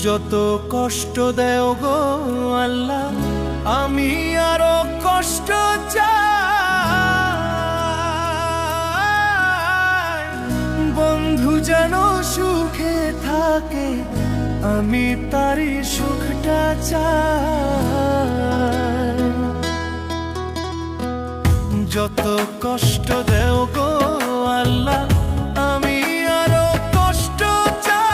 যত কষ্ট দেও গো আল্লাহ, আমি আরো কষ্ট চাই। বন্ধু যেন সুখে থাকে, আমি তারই সুখটা চাই। যত কষ্ট দেও গো আল্লাহ, আমি আরো কষ্ট চাই।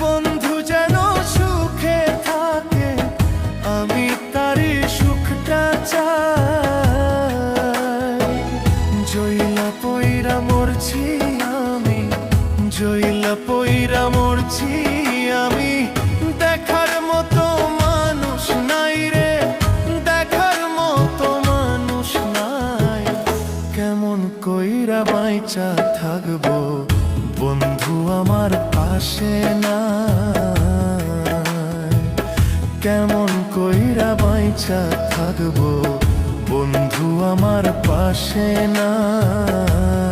বন্ধু যেন সুখে থাকে, আমি তারই সুখটা চাই। জইলা পইরা মরছি আমি, জইলা পইরা মরছি আমি, দেখার মতো মানুষ নাই রে, দেখার মতো মানুষ নাই। কেমন কইরা বাইচা থাকবো বন্ধু আমার পাশে নাই। কেমন কইরা বাইচা থাকবো বন্ধু আমার পাশে নাই।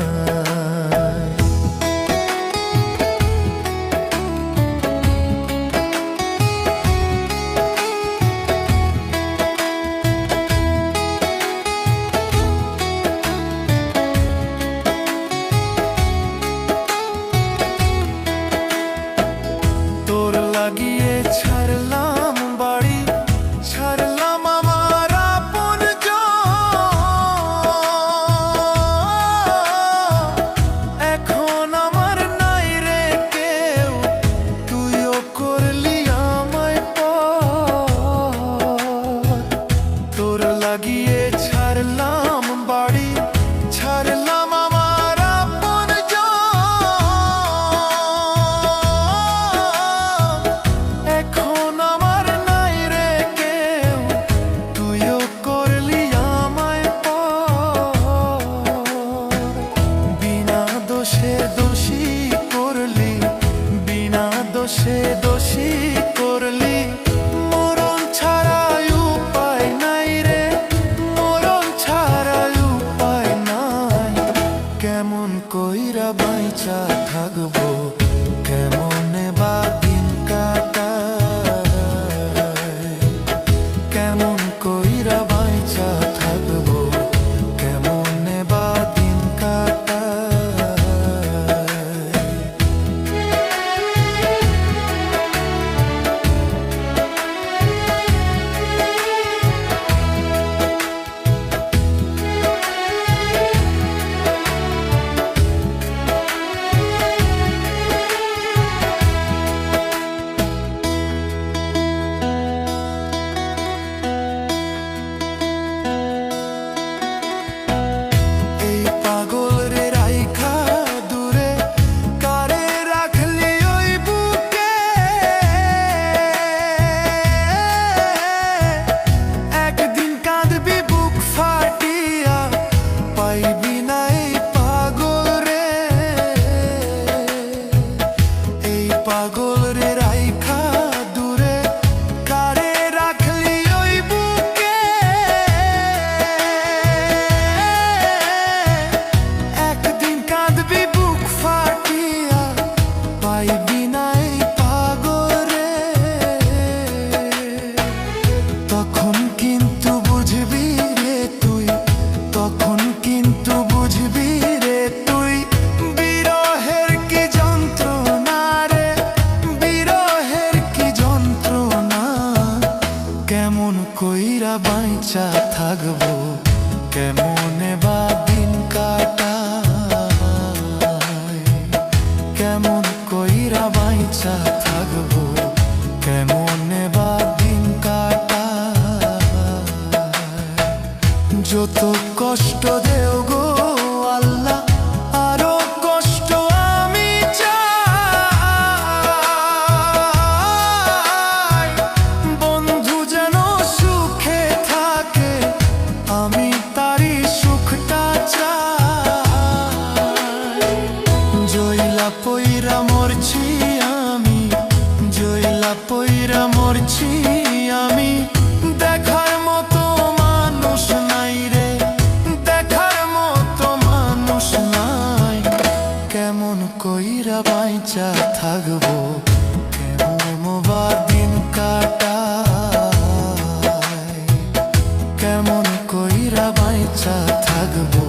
তোর লাগিয়ে ছাড়লাম বাড়ি, ছাড়লাম আমার আপনজন। এখন আমার নাই রে কেউ, তুইও করলি আমায় পর। তোর লাগিয়ে ছাড়লাম বাড়ি, ছাড়লাম আমার আপনজন। এখন আমার নাই রে কেউ, তুইও করলি আমায় পর। বিনা দোষে দোষী করলি, বিনা দোষে দোষী করলি। মরণ ছাড়া উপায় নাই রে, মরণ ছাড়া উপায় নাই। কেমন কইরা বাইচা থাকবো, কেমনে বা দিন কাটাই। কেমন কইরা বাইচা থাকবো, কেমনে বা দিন কাটাই। কেমন কইরা বাইচা থাকবো, কেমন বা দিন কাটায়, কেমন কইরা বাইচা থাকবো।